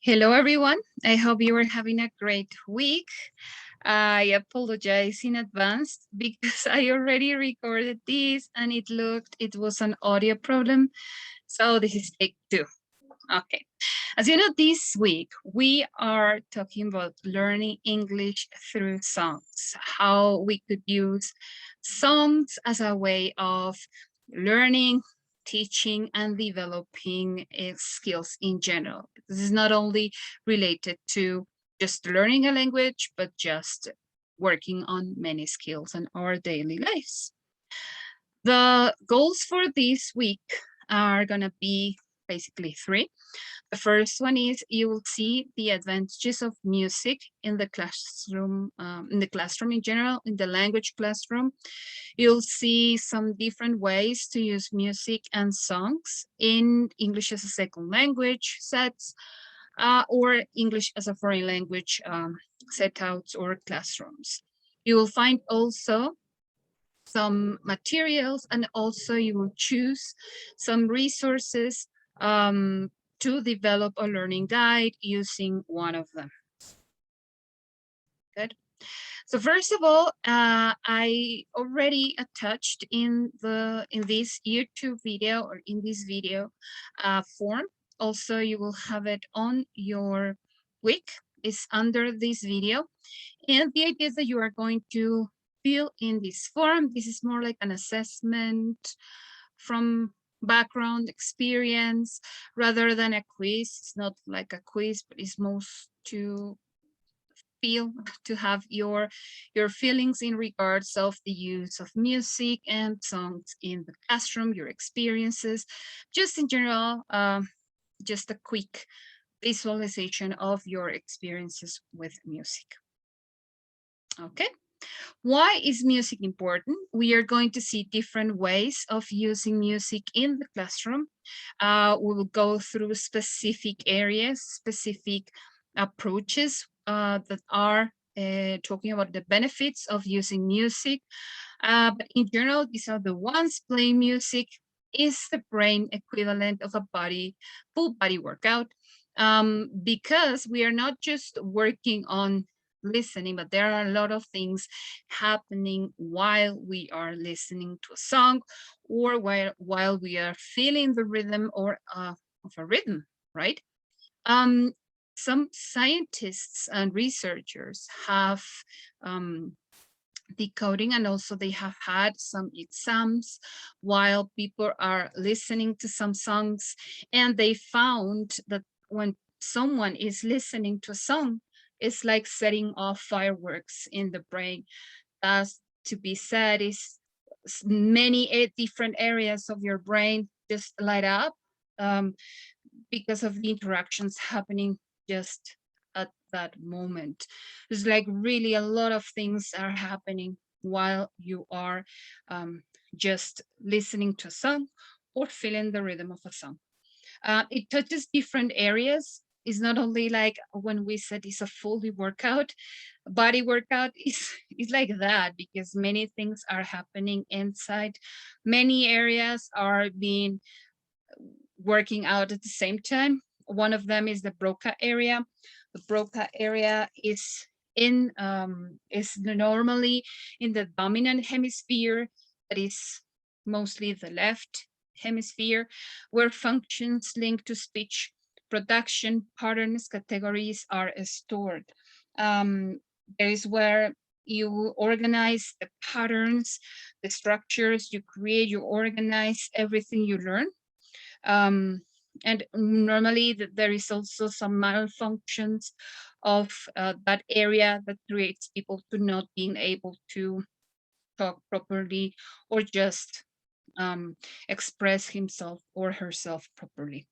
Hello, everyone. I hope you are having a great week. I apologize in advance because I already recorded this and it was an audio problem. So this is take two. Okay. As you know, this week we are talking about learning English through songs, how we could use songs as a way of learning, teaching, and developing skills in general. This is not only related to just learning a language, but just working on many skills in our daily lives. The goals for this week are going to be basically three. The first one is you will see the advantages of music in the classroom in general, in the language classroom. You'll see some different ways to use music and songs in English as a second language sets or English as a foreign language setouts or classrooms. You will find also some materials, and also you will choose some resources to develop a learning guide using one of them. Good. So first of all, I already attached in this YouTube video or in this video form. Also, you will have it on your week. It's under this video. And the idea is that you are going to fill in this form. This is more like an assessment from background experience rather than a quiz. It's not like a quiz, but it's most to feel, to have your feelings in regards of the use of music and songs in the classroom, your experiences, just in general, just a quick visualization of your experiences with music. Okay. Why is music important? We are going to see different ways of using music in the classroom. We will go through specific areas, specific approaches that are talking about the benefits of using music. But in general, these are the ones. Playing music is the brain equivalent of a full body workout, because we are not just working on listening, but there are a lot of things happening while we are listening to a song or while we are feeling the rhythm or of a rhythm, right? Some scientists and researchers have decoding, and also they have had some exams while people are listening to some songs, and they found that when someone is listening to a song, it's like setting off fireworks in the brain. As to be said, is many different areas of your brain just light up because of the interactions happening just at that moment. It's like really a lot of things are happening while you are just listening to a song or feeling the rhythm of a song. It touches different areas. It's not only like when we said it's a fully workout, body workout is like that, because many things are happening inside. Many areas are being working out at the same time. One of them is the Broca area. The Broca area is normally in the dominant hemisphere, that is mostly the left hemisphere, where functions linked to speech production patterns categories are stored. There is where you organize the patterns, the structures you create, you organize everything you learn. And normally there is also some malfunctions of that area that creates people to not being able to talk properly or just express himself or herself properly.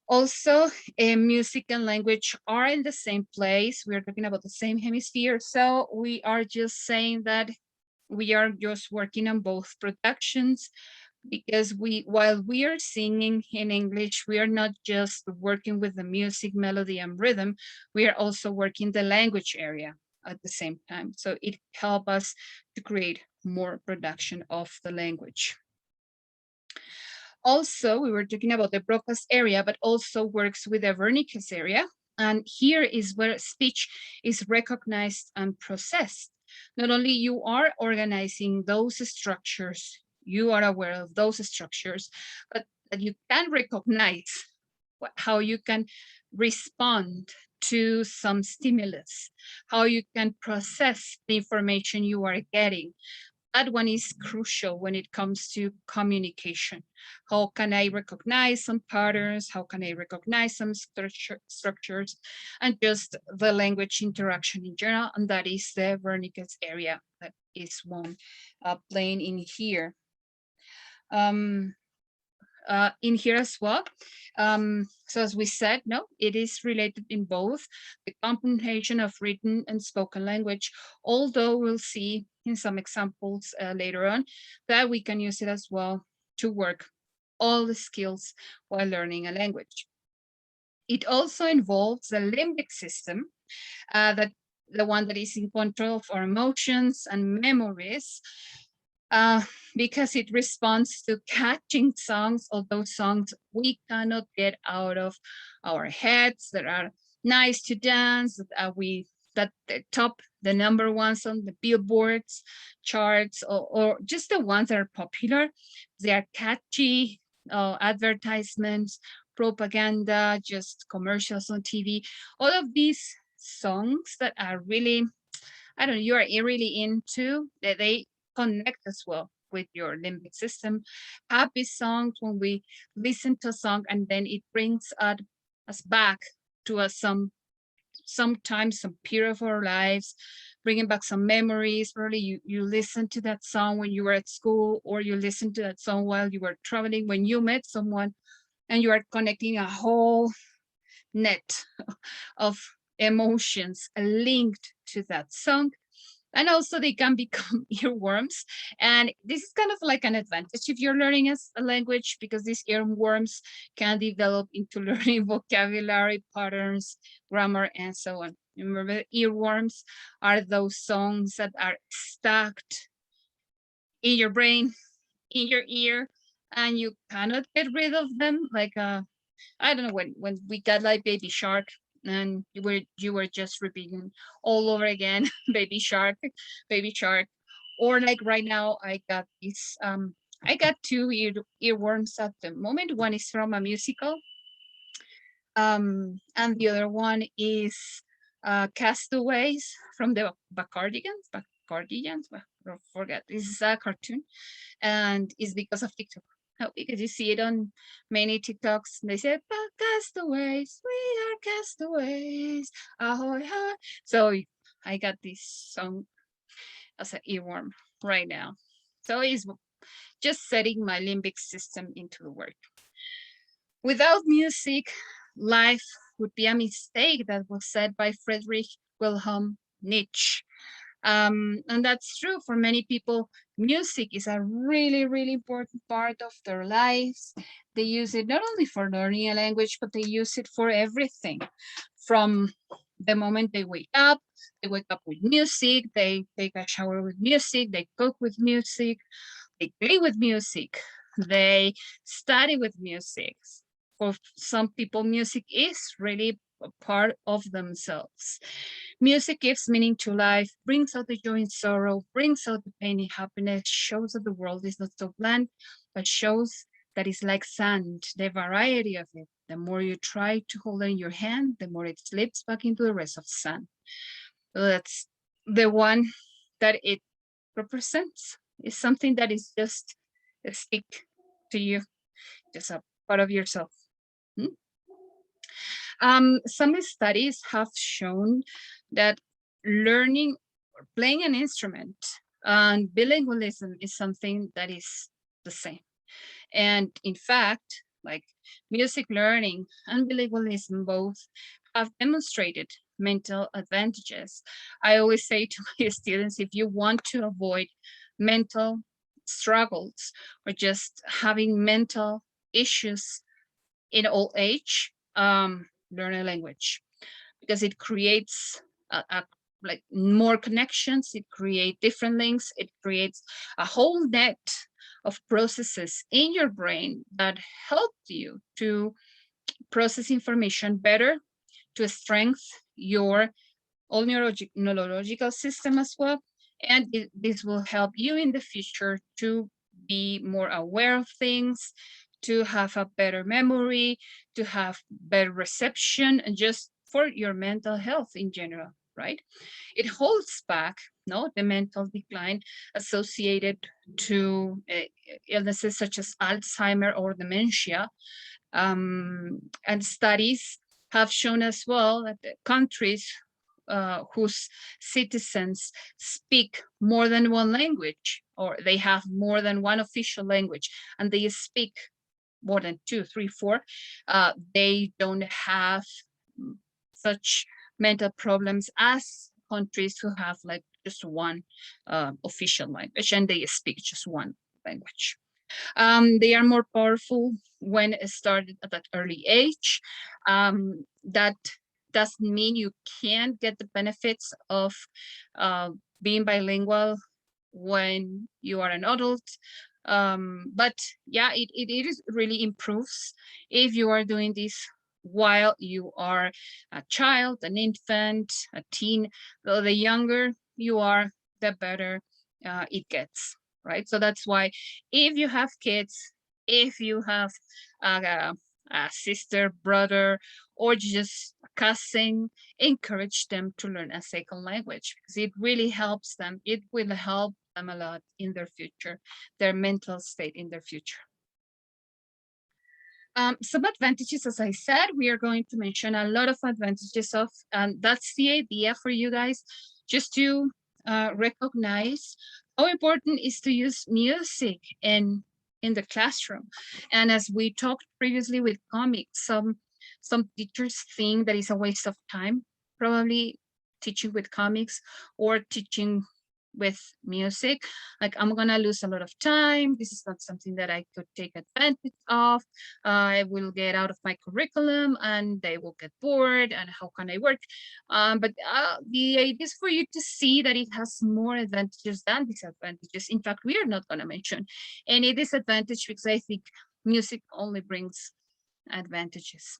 Also, music and language are in the same place. We're talking about the same hemisphere. So we are just saying that we are just working on both productions, because while we are singing in English, we are not just working with the music, melody, and rhythm, we are also working the language area at the same time. So it helps us to create more production of the language. Also, we were talking about the Broca's area, but also works with the Wernicke's area. And here is where speech is recognized and processed. Not only you are organizing those structures, you are aware of those structures, but that you can recognize how you can respond to some stimulus, how you can process the information you are getting. That one is crucial when it comes to communication. How can I recognize some patterns? How can I recognize some structures and just the language interaction in general? And that is the Wernicke's area that is one playing in here. In here as well. So as we said, no, it is related in both the comprehension of written and spoken language, although we'll see in some examples later on that we can use it as well to work all the skills while learning a language. It also involves the limbic system, that the one that is in control of our emotions and memories, because it responds to catching songs, or those songs we cannot get out of our heads, that are nice to dance, that top the number ones on the billboards charts, or just the ones that are popular. They are catchy advertisements, propaganda, just commercials on TV. All of these songs that are really, I don't know, you are really into, that they connect as well with your limbic system. Happy songs, when we listen to a song and then it brings us back to sometimes some period of our lives, bringing back some memories. Probably you listen to that song when you were at school, or you listen to that song while you were traveling, when you met someone, and you are connecting a whole net of emotions linked to that song. And also they can become earworms. And this is kind of like an advantage if you're learning a language, because these earworms can develop into learning vocabulary, patterns, grammar, and so on. Remember, earworms are those songs that are stuck in your brain, in your ear, and you cannot get rid of them. Like I don't know, when we got like Baby Shark, and you were just repeating all over again, Baby Shark, Baby Shark. Or like right now, I got two earworms at the moment. One is from a musical, and the other one is Castaways from the Bacardigans. Bacardigans, I forget. This is a cartoon, and it's because of TikTok. Because you see it on many TikToks. They say, castaways, we are castaways, ahoy, ahoy. So I got this song as an earworm right now. So it's just setting my limbic system into the work. Without music, life would be a mistake, that was said by Friedrich Wilhelm Nietzsche. And that's true for many people. Music is a really, really important part of their lives. They use it not only for learning a language, but they use it for everything. From the moment they wake up with music, they take a shower with music, they cook with music, they play with music, they study with music. For some people, music is really a part of themselves. Music gives meaning to life, brings out the joy and sorrow, brings out the pain and happiness, shows that the world is not so bland, but shows that it's like sand, the variety of it. The more you try to hold it in your hand, the more it slips back into the rest of sand. So that's the one that it represents. Is something that is just a stick to you, just a part of yourself. Some studies have shown that learning or playing an instrument and bilingualism is something that is the same. And in fact, like music learning and bilingualism both have demonstrated mental advantages. I always say to my students, if you want to avoid mental struggles or just having mental issues in old age, learn a language, because it creates like more connections, it creates different links, it creates a whole net of processes in your brain that help you to process information better, to strengthen your all neurological system as well. And this will help you in the future to be more aware of things, to have a better memory, to have better reception, and just for your mental health in general, right? It holds back the mental decline associated to illnesses such as Alzheimer or dementia. And studies have shown as well that the countries whose citizens speak more than one language, or they have more than one official language, and they speak more than 2, 3, 4, they don't have such mental problems as countries who have like just one official language and they speak just one language. They are more powerful when it started at that early age. That doesn't mean you can't get the benefits of being bilingual when you are an adult. But yeah, it is really improves if you are doing this while you are a child, an infant, a teen. The younger you are, the better it gets, right? So that's why if you have kids, if you have a sister, brother, or just a cousin, encourage them to learn a second language because it really helps them. It will help them a lot in their future, their mental state in their future. Some advantages, as I said, we are going to mention a lot of advantages of, and that's the idea for you guys, just to recognize how important is to use music in the classroom. And as we talked previously with comics, some teachers think that it's a waste of time, probably teaching with comics or teaching with music. Like, I'm gonna lose a lot of time. This is not something that I could take advantage of. I will get out of my curriculum and they will get bored, and how can I work? But the idea is for you to see that it has more advantages than disadvantages. In fact, we are not gonna mention any disadvantage because I think music only brings advantages.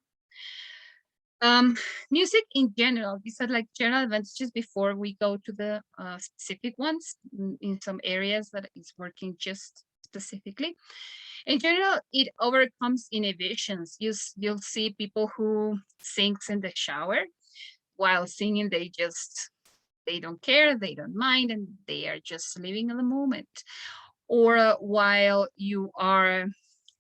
Music in general, these are like general advantages before we go to the specific ones in some areas that is working just specifically. In general, it overcomes inhibitions. You'll see people who sings in the shower. While singing, they don't care, they don't mind, and they are just living in the moment. Or while you are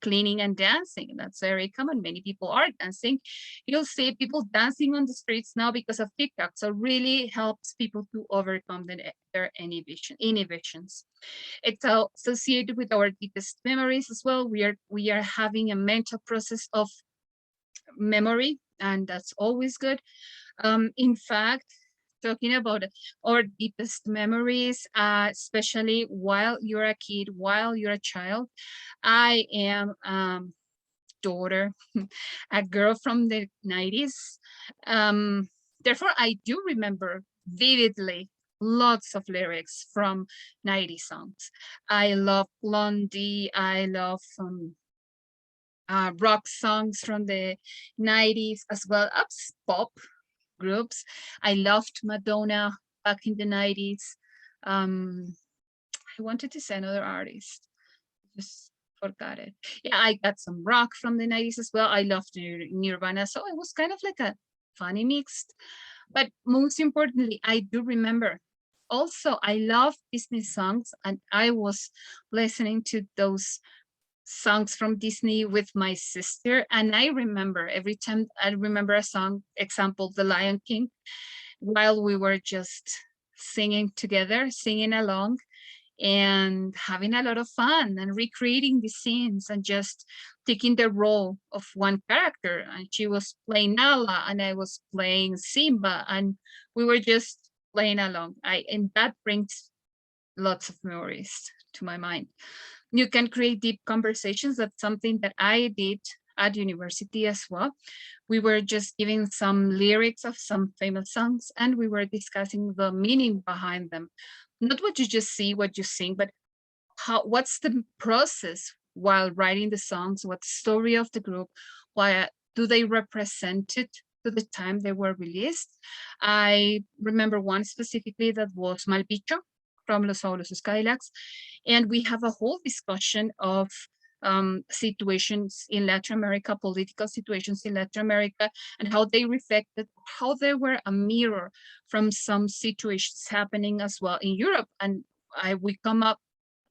cleaning and dancing, that's very common. Many people are dancing. You'll see people dancing on the streets now because of TikTok. So really helps people to overcome their inhibitions. It's associated with our deepest memories as well. We are having a mental process of memory, and that's always good. In fact, talking about our deepest memories, especially while you're a kid, while you're a child. I am daughter, a girl from the 90s. Therefore, I do remember vividly lots of lyrics from 90 songs. I love Blondie. I love rock songs from the 90s as well as pop groups. I loved Madonna back in the 90s. I wanted to say another artist, just forgot it. Yeah, I got some rock from the 90s as well. I loved Nirvana, so it was kind of like a funny mixed. But most importantly, I do remember. Also, I love Disney songs, and I was listening to those songs from Disney with my sister. And I remember every time I remember a song, example, The Lion King, while we were just singing together, singing along and having a lot of fun and recreating the scenes and just taking the role of one character. And she was playing Nala and I was playing Simba, and we were just playing along. And that brings lots of memories to my mind. You can create deep conversations. That's something that I did at university as well. We were just giving some lyrics of some famous songs and we were discussing the meaning behind them. Not what you just see, what you sing, but what's the process while writing the songs, what's the story of the group, why do they represent it to the time they were released. I remember one specifically that was Malbicho from Los Aulos Skylax, and we have a whole discussion of situations in Latin America, political situations in Latin America, and how they reflected, how they were a mirror from some situations happening as well in Europe. And we come up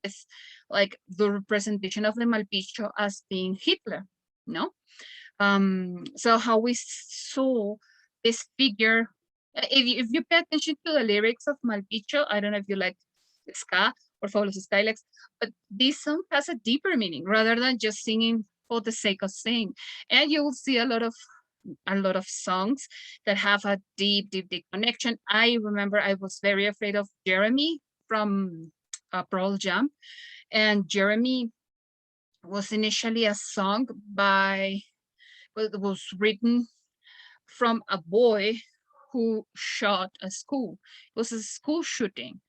with like the representation of the Malbicho as being Hitler, no? So how we saw this figure, if you pay attention to the lyrics of Malbicho, I don't know if you like ska or follow Skylex, but this song has a deeper meaning rather than just singing for the sake of singing. And you will see a lot of songs that have a deep connection. I remember I was very afraid of Jeremy from Pearl Jam, and Jeremy was initially a song was written from a boy who shot a school. It was a school shooting,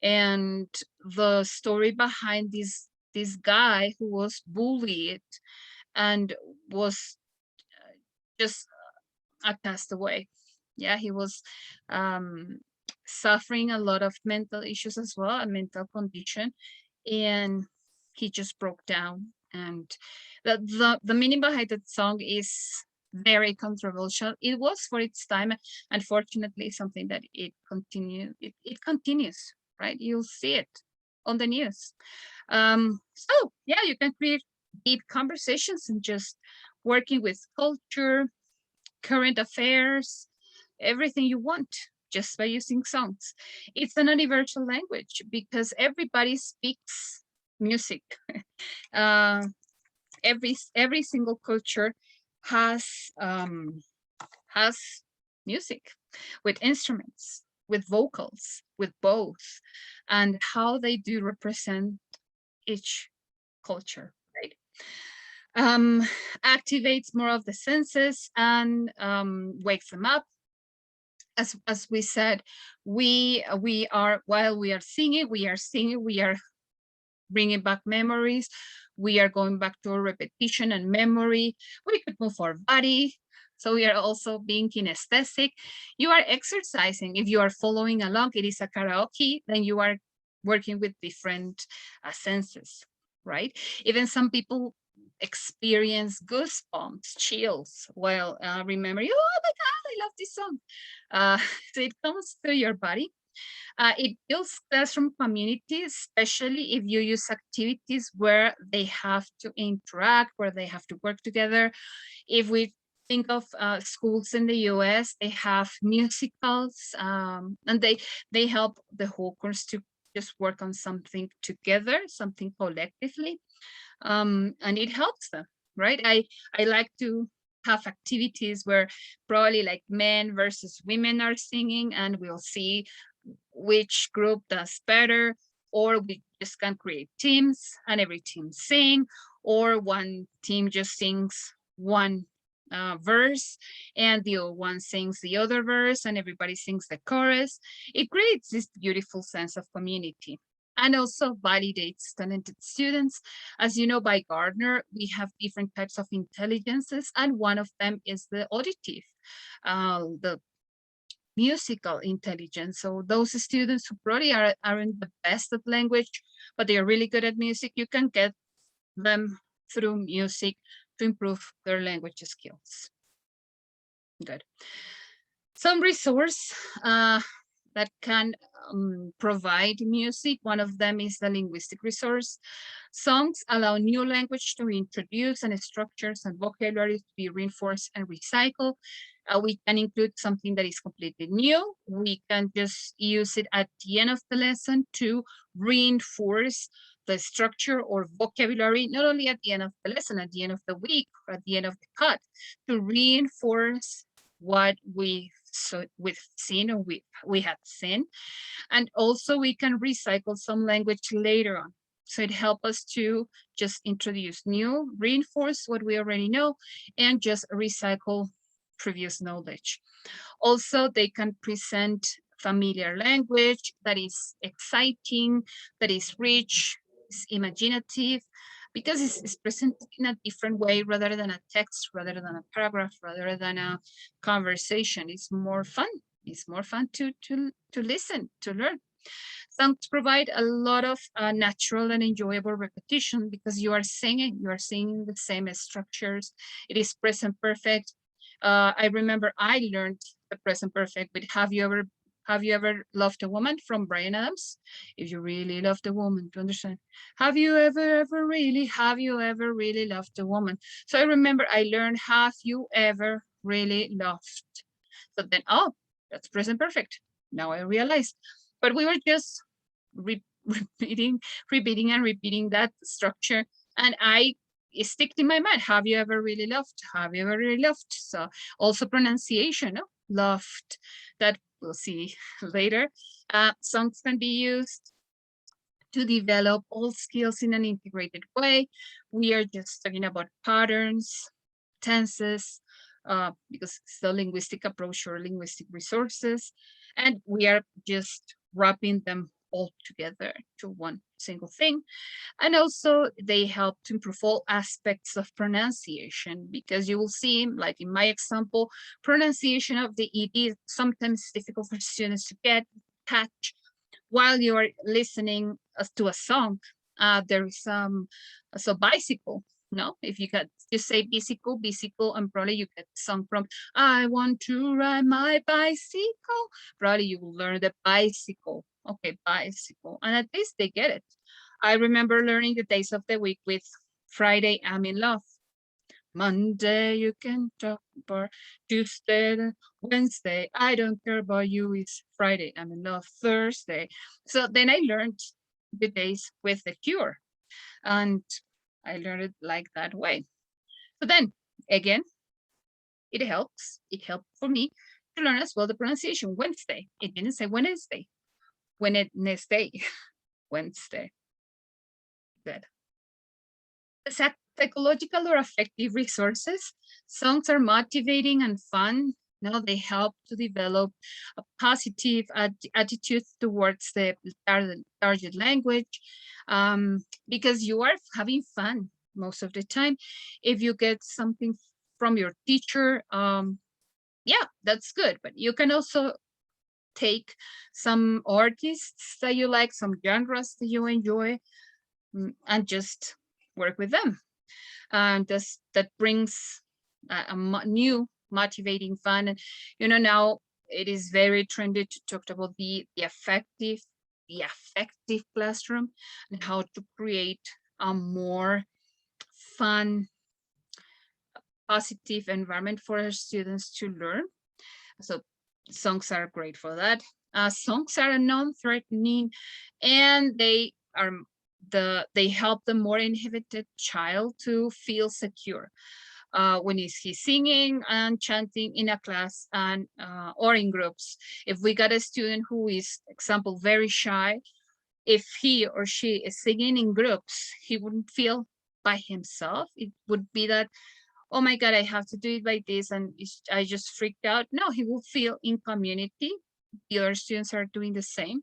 and the story behind this guy who was bullied and was just a castaway. Yeah, he was suffering a lot of mental issues as well, a mental condition, and he just broke down. And the meaning behind that song is very controversial. It was for its time. Unfortunately, something that it continues, right? You'll see it on the news. So yeah, you can create deep conversations and just working with culture, current affairs, everything you want just by using songs. It's an universal language because everybody speaks music. uh, every single culture has has music with instruments, with vocals, with both, and how they do represent each culture, right? Activates more of the senses and wakes them up. As we said, we are, while we are singing, we are bringing back memories. We are going back to repetition and memory. We could move our body. So we are also being kinesthetic. You are exercising. If you are following along, it is a karaoke, then you are working with different senses, right? Even some people experience goosebumps, chills while remembering, oh my God, I love this song. So it comes to your body. It builds classroom community, especially if you use activities where they have to interact, where they have to work together. If we think of schools in the US, they have musicals, and they help the whole course to just work on something together, something collectively, and it helps them, right? I like to have activities where probably like men versus women are singing, and we'll see which group does better, or we just can create teams and every team sing, or one team just sings one verse and the other one sings the other verse and everybody sings the chorus. It creates this beautiful sense of community and also validates talented students. As you know, by Gardner, we have different types of intelligences, and one of them is the auditive, the musical intelligence. So those students who probably aren't the best at language, but they are really good at music, you can get them through music to improve their language skills. Good. Some resource that can provide music. One of them is the linguistic resource. Songs allow new language to be introduced and structures and vocabulary to be reinforced and recycled. We can include something that is completely new. We can just use it at the end of the lesson to reinforce the structure or vocabulary, not only at the end of the lesson, at the end of the week, or at the end of the cut, to reinforce what we've seen or we have seen. And also we can recycle some language later on. So it helps us to just introduce new, reinforce what we already know, and just recycle previous knowledge. Also, they can present familiar language that is exciting, that is rich, it's imaginative, because it's presented in a different way rather than a text, rather than a paragraph, rather than a conversation. It's more fun. It's more fun to listen, to learn. Songs provide a lot of natural and enjoyable repetition because you are singing the same structures. It is present perfect. I remember I learned the present perfect with have you ever loved a woman from Brian Adams? If you really loved a woman, to understand. Have you ever really loved a woman? So I remember I learned have you ever really loved? So then, oh, that's present perfect. Now I realized. But we were just repeating and repeating that structure. And I stick in my mind. Have you ever really loved? Have you ever really loved? So also pronunciation, no? Loved. That we'll see later. Songs can be used to develop all skills in an integrated way. We are just talking about patterns, tenses, because it's the linguistic approach or linguistic resources, and we are just wrapping them all together to one single thing. And also they help to improve all aspects of pronunciation, because you will see, like in my example, pronunciation of the ed is sometimes difficult for students to catch while you are listening to a song. There is so bicycle. No, if you could just say bicycle, and probably you get song from I want to ride my bicycle. Probably you will learn the bicycle. Okay, bicycle, and at least they get it. I remember learning the days of the week with Friday, I'm in love. Monday, you can talk about Tuesday, Wednesday, I don't care about you, it's Friday, I'm in love, Thursday. So then I learned the days with the Cure, and I learned it like that way. So then, again, it helps. It helped for me to learn as well the pronunciation. Wednesday. It didn't say Wednesday. Wednesday. Wednesday. Good. The psychological or affective resources. Songs are motivating and fun. No, they help to develop a positive attitude towards the target language, because you are having fun most of the time. If you get something from your teacher, yeah, that's good. But you can also take some artists that you like, some genres that you enjoy, and just work with them. And that brings a new motivating fun. And now it is very trendy to talk about the effective classroom, and how to create a more fun, positive environment for our students to learn. So songs are great for that. Songs are non-threatening, and they help the more inhibited child to feel secure when he's singing and chanting in a class and or in groups. If we got a student who is, example, very shy, if he or she is singing in groups, he wouldn't feel by himself. It would be that, oh my God, I have to do it like this, and I just freaked out. No, he will feel in community. The other students are doing the same.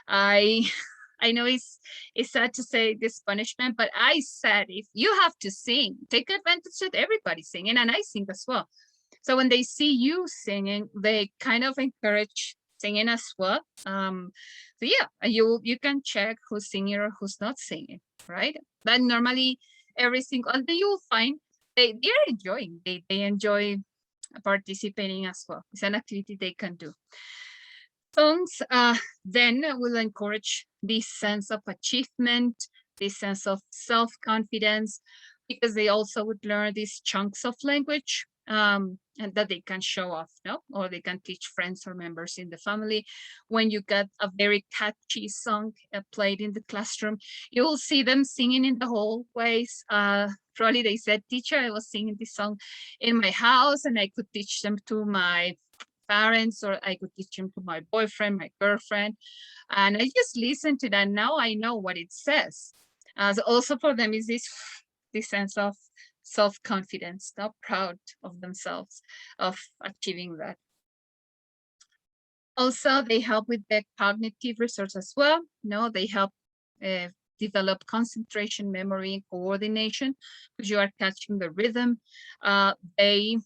I I know it's sad to say this punishment, but I said, if you have to sing, take advantage of everybody singing, and I sing as well. So when they see you singing, they kind of encourage singing as well. So yeah, you can check who's singing or who's not singing, right? But normally every single, and then you'll find they're enjoying. They enjoy participating as well. It's an activity they can do. Songs then will encourage this sense of achievement, this sense of self-confidence, because they also would learn these chunks of language, and that they can show off, no? Or they can teach friends or members in the family. When you get a very catchy song played in the classroom, you will see them singing in the hallways. Probably they said, teacher, I was singing this song in my house, and I could teach them to my parents, or I could teach them to my boyfriend, my girlfriend, and I just listen to that. Now I know what it says. So also for them is this sense of self-confidence, not proud of themselves, of achieving that. Also, they help with the cognitive resource as well. No, they help develop concentration, memory, coordination, because you are catching the rhythm. They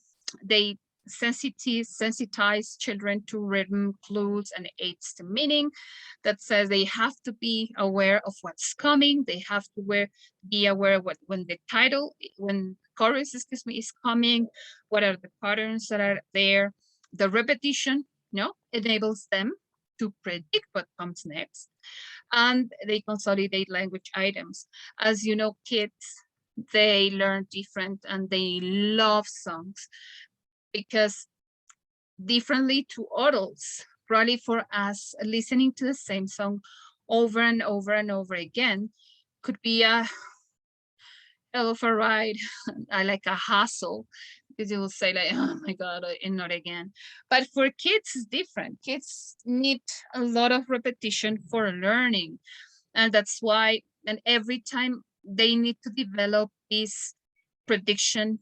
sensitize children to rhythm, clues, and aids to meaning. That says they have to be aware of what's coming. They have to be aware of when the chorus, excuse me, is coming, what are the patterns that are there. The repetition, enables them to predict what comes next, and they consolidate language items. As you know, kids, they learn different and they love songs, because differently to adults, probably for us, listening to the same song over and over and over again could be a hell of a ride. I like a hassle, because you will say like, oh my God, and not again. But for kids, it's different. Kids need a lot of repetition for learning. And that's why, and every time they need to develop this prediction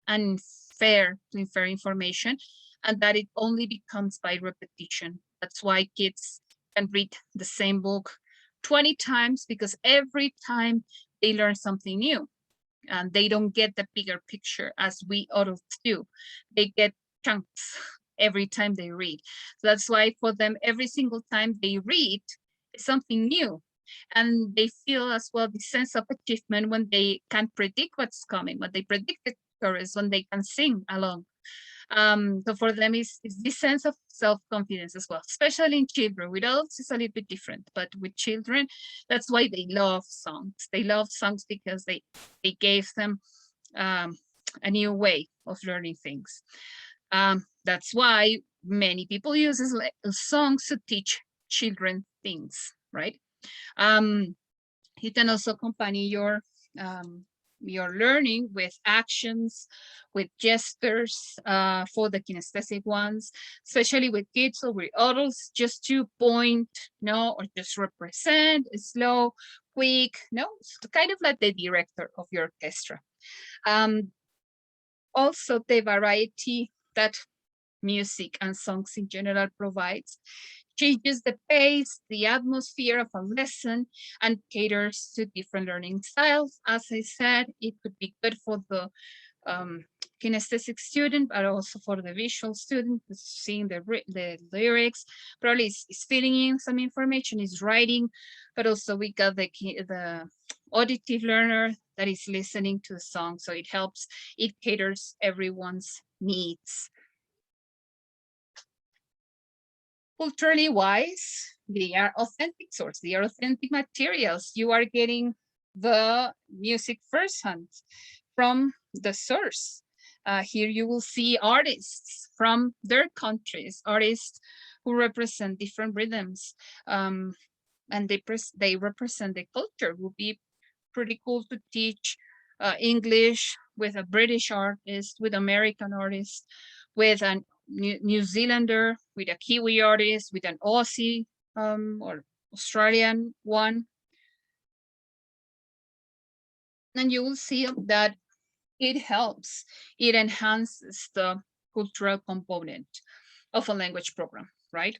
and fair to infer information, and that it only becomes by repetition. That's why kids can read the same book 20 times, because every time they learn something new, and they don't get the bigger picture as we adults do. They get chunks every time they read. So that's why for them, every single time they read is something new. And they feel as well the sense of achievement when they can predict what's coming, when they predict the chorus, when they can sing along. So for them, it's this sense of self-confidence as well, especially in children. With adults, it's a little bit different, but with children, that's why they love songs. They love songs because they gave them a new way of learning things. That's why many people use songs to teach children things, right? You can also accompany your learning with actions, with gestures for the kinesthetic ones, especially with kids or with adults, just to point, or just represent, slow, quick, it's kind of like the director of your orchestra. Also, the variety that music and songs in general provides changes the pace, the atmosphere of a lesson, and caters to different learning styles. As I said, it could be good for the kinesthetic student, but also for the visual student, seeing the lyrics, probably is filling in some information, is writing, but also we got the auditive learner that is listening to the song, so it caters everyone's needs. Culturally wise, they are authentic source, they are authentic materials. You are getting the music firsthand from the source. Here you will see artists from their countries, artists who represent different rhythms, and they represent the culture. It would be pretty cool to teach English with a British artist, with American artist, with an New Zealander, with a Kiwi artist, with an Aussie or Australian one. And you will see that it helps, it enhances the cultural component of a language program, right?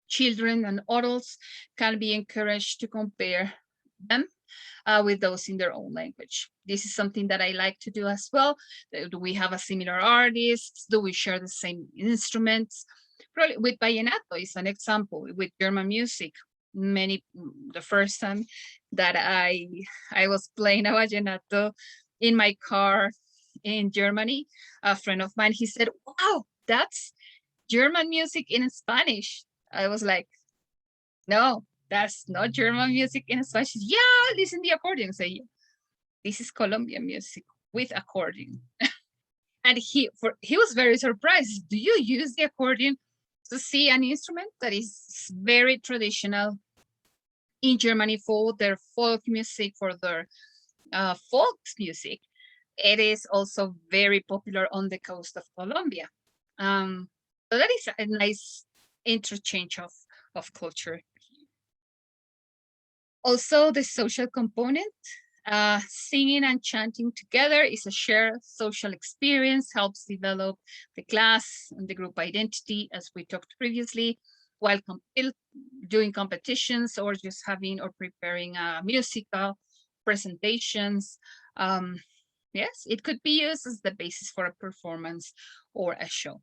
Children and adults can be encouraged to compare them with those in their own language. This is something that I like to do as well. Do we have a similar artist? Do we share the same instruments? Probably with vallenato is an example. With German music, the first time that I was playing a vallenato in my car in Germany, a friend of mine, he said, "Wow, that's German music in Spanish." I was like, "No, that's not German music in Spanish." Yeah, listen the accordion. Say, this is Colombian music with accordion. And he was very surprised. Do you use the accordion to see an instrument that is very traditional in Germany for their folk music, for their folk music? It is also very popular on the coast of Colombia. So that is a nice interchange of culture. Also, the social component, singing and chanting together is a shared social experience, helps develop the class and the group identity, as we talked previously. while doing competitions or just having or preparing musical presentations. Yes, it could be used as the basis for a performance or a show.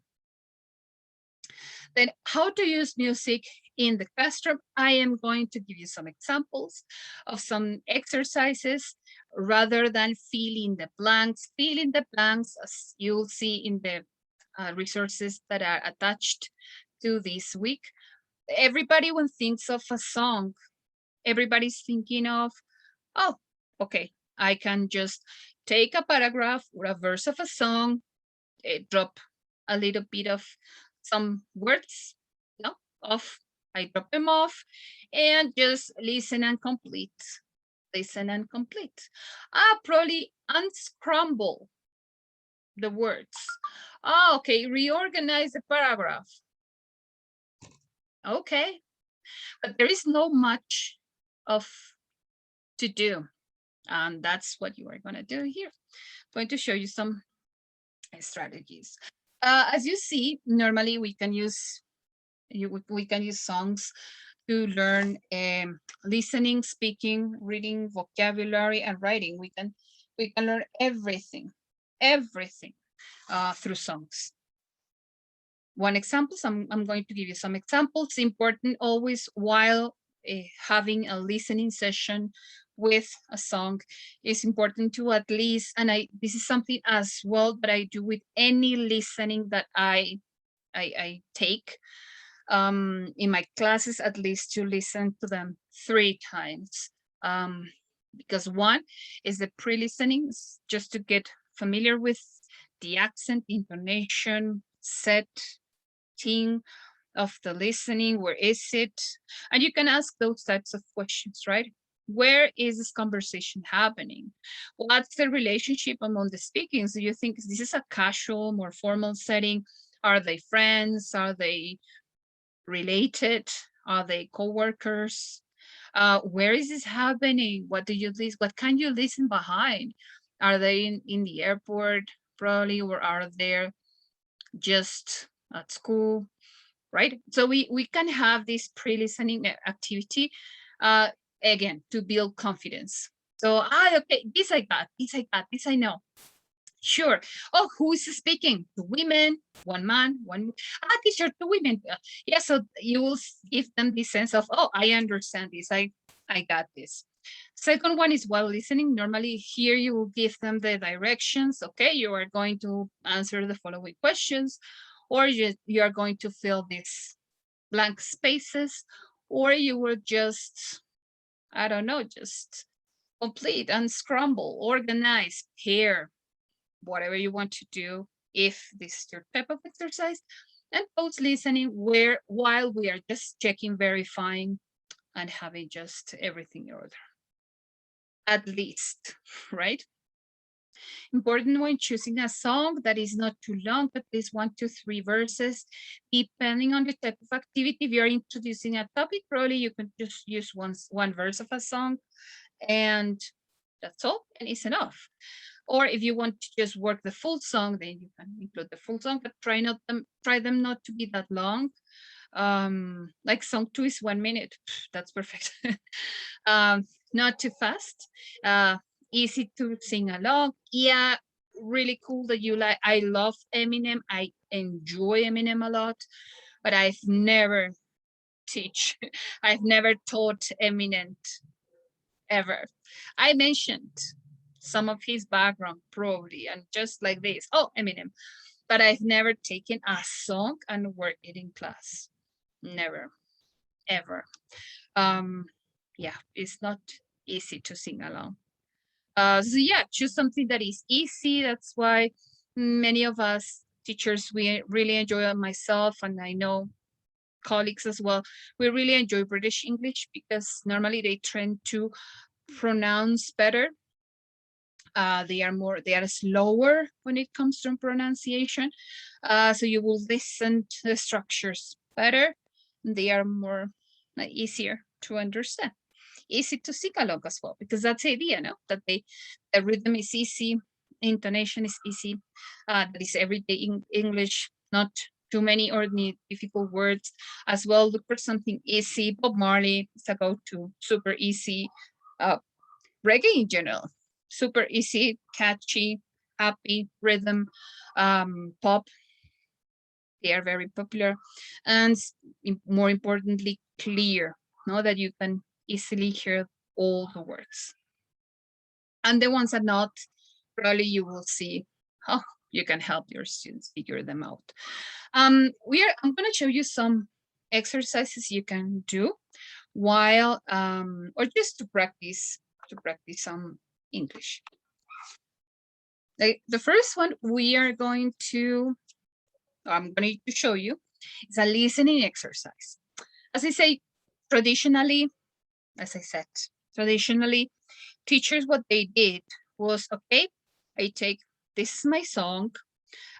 Then how to use music in the classroom. I am going to give you some examples of some exercises rather than filling the blanks. Filling the blanks, as you'll see in the resources that are attached to this week. Everybody, when thinks of a song, everybody's thinking of, oh, okay, I can just take a paragraph or a verse of a song, drop a little bit of some words, no, off. I drop them off and just listen and complete. Listen and complete. Probably unscramble the words. Okay, reorganize the paragraph. Okay, but there is no much of to do. And that's what you are going to do here. I'm going to show you some strategies. As you see, normally we can use songs to learn listening, speaking, reading, vocabulary, and writing. We can learn everything through songs. One example, I'm going to give you some examples. Important always while having a listening session with a song, is important to at least, and this is something as well that I do with any listening that I take in my classes, at least to listen to them 3 times. Because one is the pre-listening, just to get familiar with the accent, intonation, setting of the listening. Where is it? And you can ask those types of questions, right? Where is this conversation happening? What's the relationship among the speakings? Do you think this is a casual, more formal setting? Are they friends? Are they related? Are they co-workers? Where is this happening? What do you listen? What can you listen behind? Are they in the airport probably, or are they just at school? Right? So we can have this pre-listening activity again to build confidence. So okay, this I got, this I know. Sure. Oh, who is speaking? 2 women, 1 man, 1. Teacher, 2 women. Yeah, so you will give them the sense of, oh, I understand this. I got this. Second one is while listening. Normally here you will give them the directions. Okay, you are going to answer the following questions, or you are going to fill these blank spaces, or you will just, I don't know, just complete, unscramble, organize, pair, whatever you want to do, if this is your type of exercise. And post listening, where while we are just checking, verifying, and having just everything in order. At least, right? Important when choosing a song that is not too long, at least 1 to 3 verses, depending on the type of activity. If you're introducing a topic, probably you can just use one verse of a song, and that's all, and it's enough. Or if you want to just work the full song, then you can include the full song, but try them not to be that long. Like song 2 is 1 minute. That's perfect. Not too fast. Easy to sing along. Yeah, really cool that you like. I love Eminem. I enjoy Eminem a lot, but I've never taught Eminem ever. I mentioned some of his background probably, and just like this, oh, Eminem, but I've never taken a song and worked it in class. Never, ever. Yeah, it's not easy to sing along. So yeah, choose something that is easy. That's why many of us teachers, we really enjoy it, myself, and I know colleagues as well, we really enjoy British English because normally they tend to pronounce better. They are slower when it comes to pronunciation. So you will listen to the structures better. They are more easier to understand. Easy to sing along as well, because that's the idea, no? That the rhythm is easy, intonation is easy. That is everyday English, not too many or need difficult words as well. Look for something easy. Bob Marley is a go-to, super easy. Reggae in general, super easy, catchy, happy rhythm. Pop, they are very popular, and more importantly, clear. Know that you can easily hear all the words. And the ones that not, probably you will see how you can help your students figure them out. I'm going to show you some exercises you can do while or just to practice some English. The first one I'm going to show you is a listening exercise. As I say, traditionally, teachers, what they did was, okay, I take, this is my song,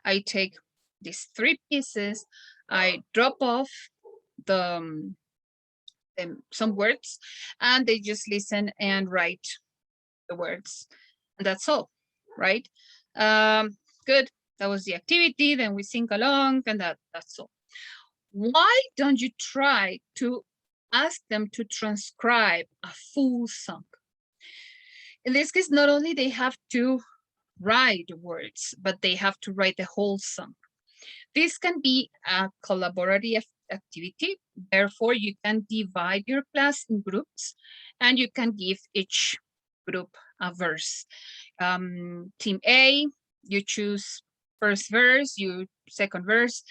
I take these 3 pieces, I drop off some words, and they just listen and write the words. And that's all, right? Good. That was the activity. Then we sing along, and that's all. Why don't you try to ask them to transcribe a full song? In this case, not only they have to write words, but they have to write the whole song. This can be a collaborative activity. Therefore, you can divide your class in groups, and you can give each group a verse. Team A, you choose first verse, you second verse,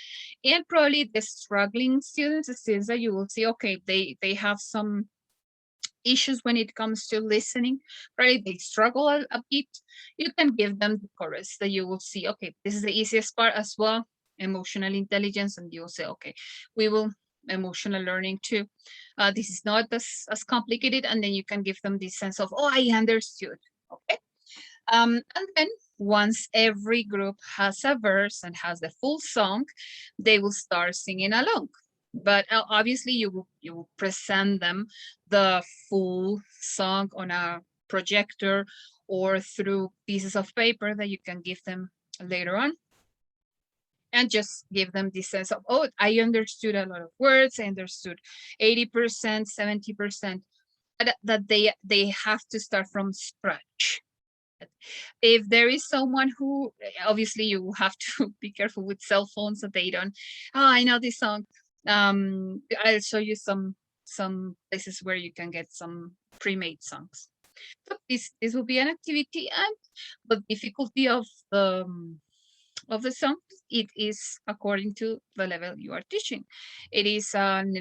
and probably the struggling students, the students that you will see, okay, they have some issues when it comes to listening, right? They struggle a bit. You can give them the chorus that you will see, okay, this is the easiest part as well, emotional intelligence, and you'll say, okay, we will emotional learning too. This is not as complicated, and then you can give them this sense of, oh, I understood, okay? And then once every group has a verse and has the full song, they will start singing along. But obviously you will present them the full song on a projector or through pieces of paper that you can give them later on. And just give them this sense of, oh, I understood a lot of words, I understood 80%, 70%, that they have to start from scratch. If there is someone who, obviously you have to be careful with cell phones that they don't, oh, I know this song. I'll show you some places where you can get some pre-made songs. So this will be an activity, and the difficulty of the song, it is according to the level you are teaching. It is an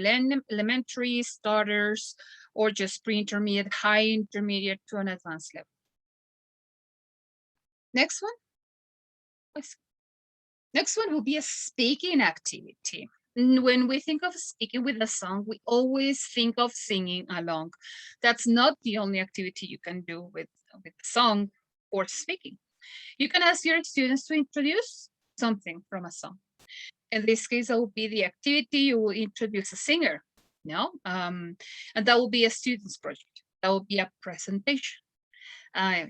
elementary, starters, or just pre-intermediate, high intermediate to an advanced level. Next one. Next one will be a speaking activity. When we think of speaking with a song, we always think of singing along. That's not the only activity you can do with a song or speaking. You can ask your students to introduce something from a song. In this case, that will be the activity. You will introduce a singer, and that will be a student's project. That will be a presentation.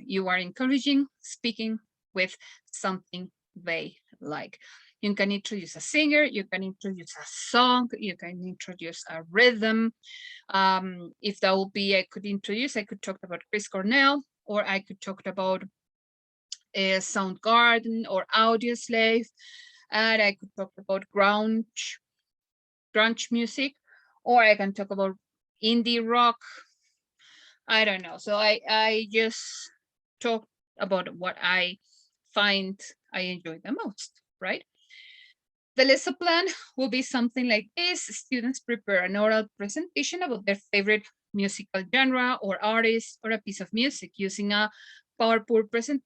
You are encouraging speaking with something they like. You can introduce a singer, you can introduce a song, you can introduce a rhythm. If that will be, I could talk about Chris Cornell, or I could talk about Soundgarden or Audioslave, and I could talk about grunge music, or I can talk about indie rock. I don't know. So I just talk about what I find I enjoy the most, right? The lesson plan will be something like this. Students prepare an oral presentation about their favorite musical genre or artist or a piece of music using a PowerPoint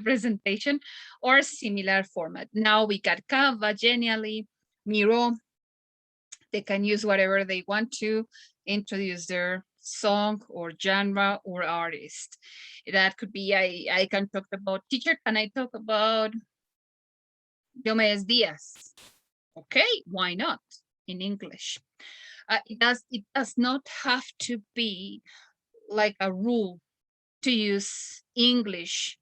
presentation or similar format. Now we got Canva, Genially, Miro. They can use whatever they want to introduce their song or genre or artist. That could be, I can talk about, teacher, can I talk about Diomedes Diaz? Okay, why not in English? It does not have to be like a rule to use English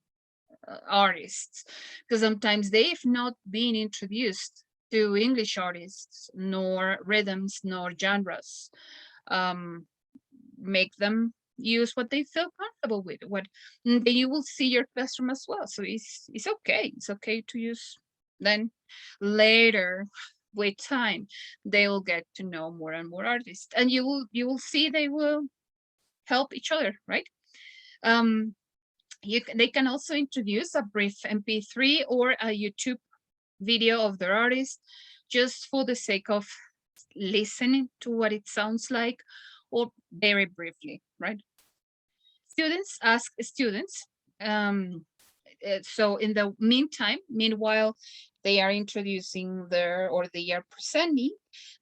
artists, because sometimes they've not been introduced to English artists, nor rhythms, nor genres. Um, Make them use what they feel comfortable with. What then you will see your classroom as well. So it's okay. It's okay to use. Then later, with time, they will get to know more and more artists, and you will see they will help each other, right? Um, they can also introduce a brief MP3 or a YouTube video of their artist, just for the sake of listening to what it sounds like, or very briefly, right? Students ask students. So in the meanwhile, they are introducing their, or they are presenting,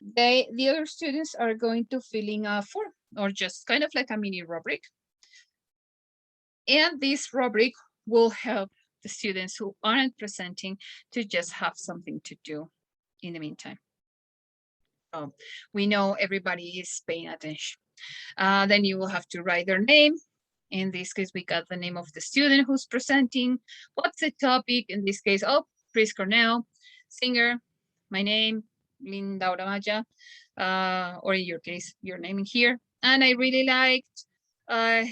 the other students are going to fill in a form, or just kind of like a mini rubric. And this rubric will help the students who aren't presenting to just have something to do in the meantime. We know everybody is paying attention. Then you will have to write their name. In this case, we got the name of the student who's presenting. What's the topic? In this case, oh, Chris Cornell, singer, my name, Linda Uramaja, or in your case, your name in here. And I really liked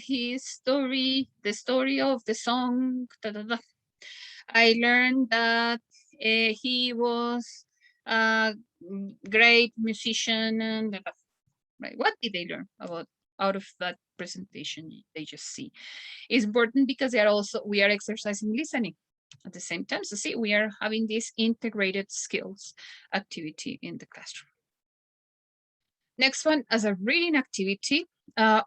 his story, the story of the song. Da, da, da. I learned that he was a great musician, and da, da. Right. What did they learn about out of that presentation they just see? It's important because we are exercising listening at the same time. So see, we are having this integrated skills activity in the classroom. Next one, as a reading activity,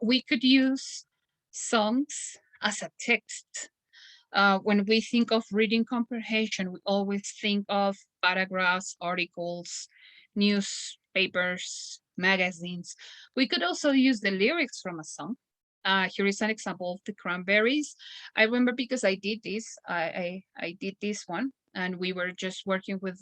we could use songs as a text. When we think of reading comprehension, we always think of paragraphs, articles, newspapers, magazines. We could also use the lyrics from a song. Here is an example of the Cranberries. I remember because I did this. I did this one, and we were just working with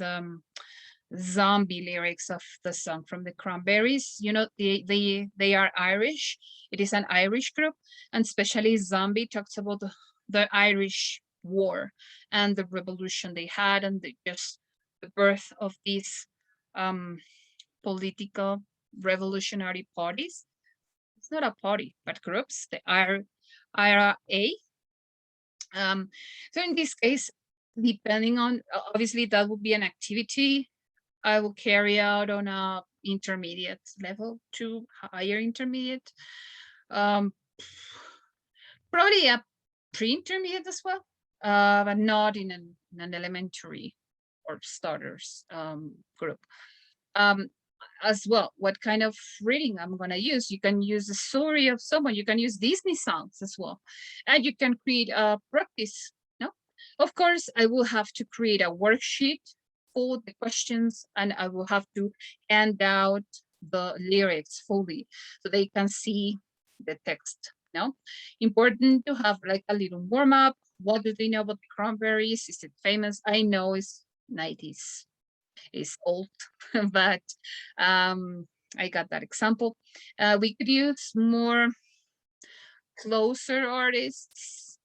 zombie lyrics of the song from the Cranberries. You know, they are Irish. It is an Irish group, and especially Zombie talks about the Irish War and the revolution they had, and just the birth of these political revolutionary parties. It's not a party, but groups, the IRA. So in this case, depending on, obviously that would be an activity I will carry out on a intermediate level to higher intermediate. Probably a pre-intermediate as well, but not in an elementary or starters group. As well, what kind of reading I'm going to use? You can use the story of someone. You can use Disney songs as well, and you can create a practice. No, of course, I will have to create a worksheet for the questions, and I will have to hand out the lyrics fully so they can see the text. No, important to have like a little warm up. What do they know about the Cranberries? Is it famous? I know it's 90s, is old, but I got that example. We could use more closer artists.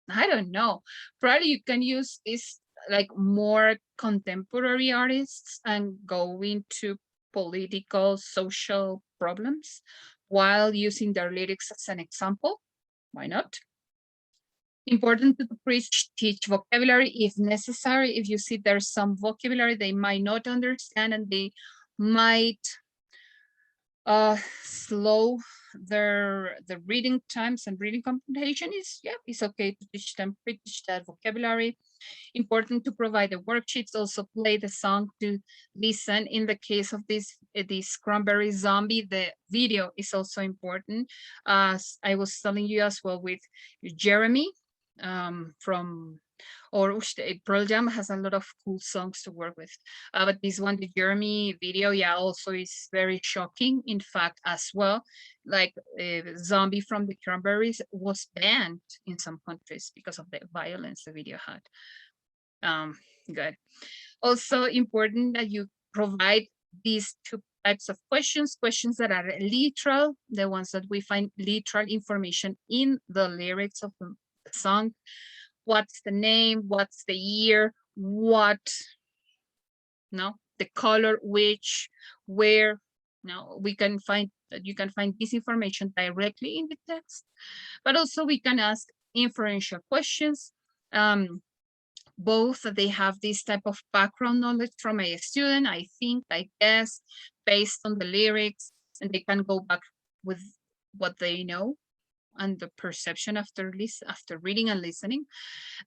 I don't know. Probably you can use this like more contemporary artists and go into political, social problems while using their lyrics as an example. Why not? Important to teach vocabulary if necessary. If you see there's some vocabulary they might not understand and they might slow the reading times and reading comprehension, it's okay to teach them, pre-teach that vocabulary. Important to provide the worksheets, also play the song to listen. In the case of this Cranberry Zombie, the video is also important. As I was telling you as well with Jeremy from, or Pearl Jam has a lot of cool songs to work with. But this one, the Jeremy video, also is very shocking. In fact, as well, like Zombie from the Cranberries was banned in some countries because of the violence the video had. Good. Also important that you provide these two types of questions that are literal, the ones that we find literal information in the lyrics of the song, what's the name, what's the year, what, no, the color, which, where. Now we can find that you can find this information directly in the text, but also we can ask inferential questions. Both they have this type of background knowledge from a student, I think, I guess, based on the lyrics, and they can go back with what they know and the perception after reading and listening.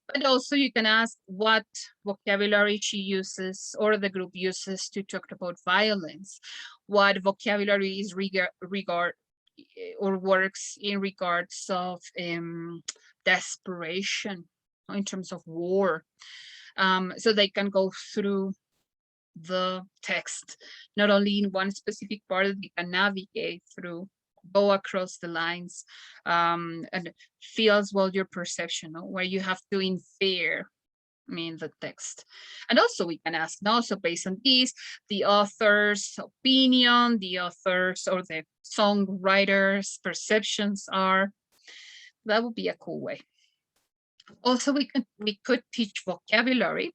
But also you can ask what vocabulary she uses or the group uses to talk about violence, what vocabulary is regard or works in regards of desperation in terms of war. So they can go through the text, not only in one specific part, they can navigate through, go across the lines, and feel as well your perception, no? Where you have to infer, I mean, the text. And also we can ask now, so based on this, the author's opinion, the author's or the songwriter's perceptions are. That would be a cool way. Also, we could teach vocabulary.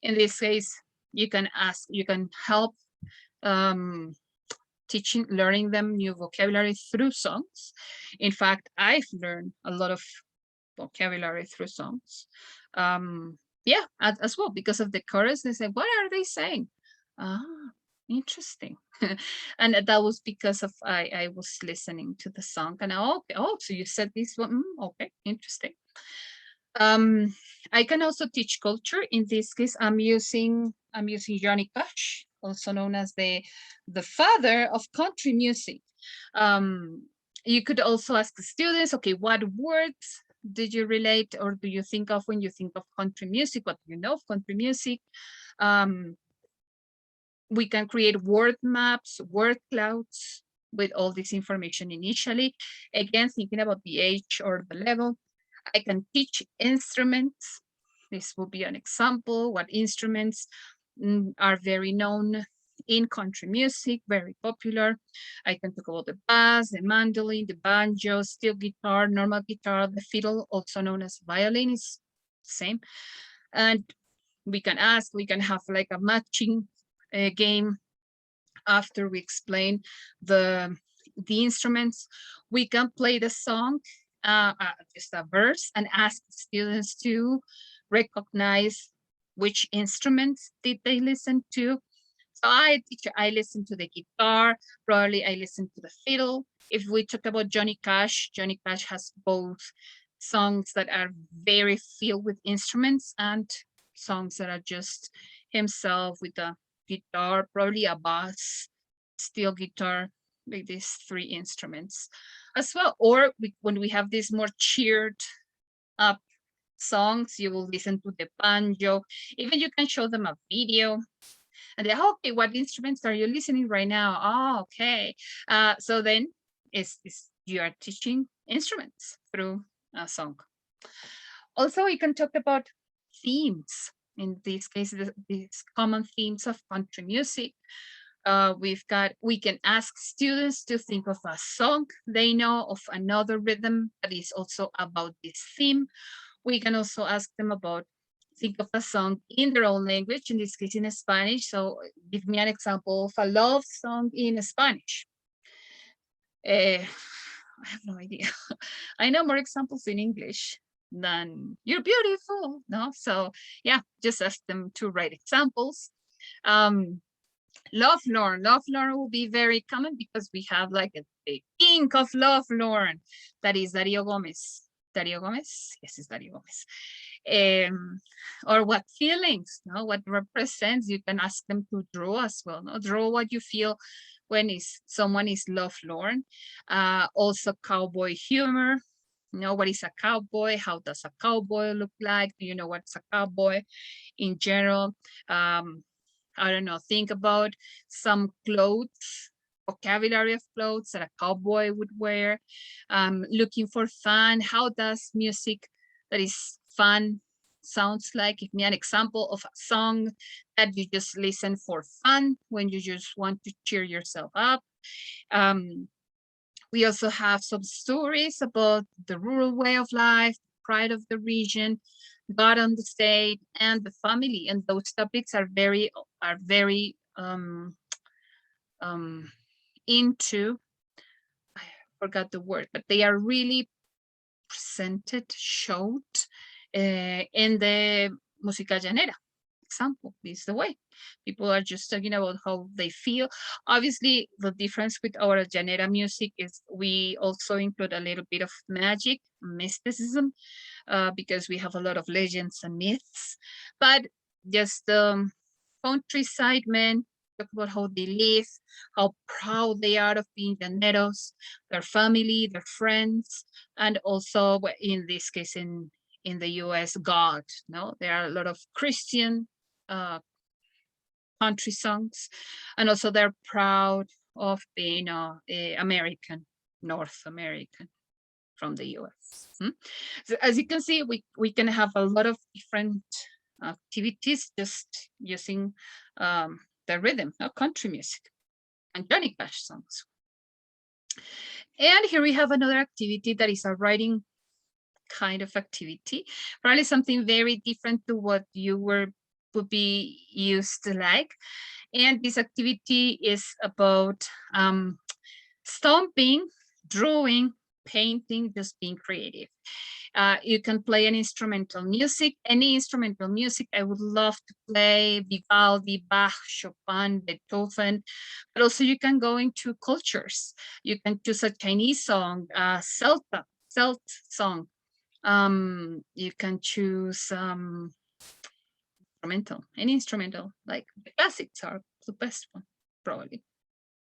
In this case, you can help learning them new vocabulary through songs. In fact, I've learned a lot of vocabulary through songs. Yeah, as well, because of the chorus, they say, what are they saying? Ah, interesting. And that was because of I was listening to the song and okay, oh, so you said this one, okay, interesting. I can also teach culture. In this case, I'm using Johnny Cash, also known as the father of country music. You could also ask the students, okay, what words did you relate or do you think of when you think of country music? What do you know of country music? We can create word maps, word clouds with all this information initially. Again, thinking about the age or the level. I can teach instruments. This will be an example, what instruments are very known in country music, very popular. I can talk about the bass, the mandolin, the banjo, steel guitar, normal guitar, the fiddle, also known as violin, is same. And we can have like a matching game after we explain the instruments. We can play the song, just a verse, and ask students to recognize which instruments did they listen to. So I listen to the guitar, probably I listen to the fiddle. If we talk about Johnny Cash has both songs that are very filled with instruments and songs that are just himself with a guitar, probably a bass, steel guitar, like these three instruments as well. Or when we have these more cheered up songs, you will listen to the banjo. Even you can show them a video and they, okay, what instruments are you listening right now? Oh, okay. So then you are teaching instruments through a song. Also, we can talk about themes. In this case, these common themes of country music. We can ask students to think of a song they know, of another rhythm that is also about this theme. We can also ask them about, think of a song in their own language, in this case in Spanish. So give me an example of a love song in Spanish. I have no idea. I know more examples in English than "you're beautiful," no? So yeah, just ask them to write examples. Lovelorn will be very common because we have like a king of Lovelorn, that is Dario Gomez. Dario Gomez? Yes, it's Dario Gomez. Or what feelings, no? What represents, you can ask them to draw as well, no? Draw what you feel when someone is lovelorn. Also cowboy humor, you know, what is a cowboy? How does a cowboy look like? Do you know what's a cowboy in general? I don't know, think about some clothes, vocabulary of clothes that a cowboy would wear. Looking for fun, how does music that is fun sounds like? Give me an example of a song that you just listen for fun when you just want to cheer yourself up. We also have some stories about the rural way of life, pride of the region, God on the state, and the family. And those topics are very into, I forgot the word, but they are really presented, showed in the Música Llanera example. This is the way people are just talking about how they feel. Obviously, the difference with our Llanera music is we also include a little bit of magic, mysticism, because we have a lot of legends and myths. But just countryside men talk about how they live, how proud they are of being llaneros, their family, their friends, and also in this case in the US, God. No, there are a lot of Christian country songs, and also they're proud of being American, North American from the US. So as you can see, we can have a lot of different activities just using the rhythm of country music and Johnny Cash songs. And here we have another activity that is a writing kind of activity, probably something very different to what you would be used to like. And this activity is about stomping, drawing, painting, just being creative. You can play an instrumental music, any instrumental music. I would love to play Vivaldi, Bach, Chopin, Beethoven, but also you can go into cultures. You can choose a Chinese song, Celt song. You can choose instrumental, any instrumental, like the classics are the best one, probably.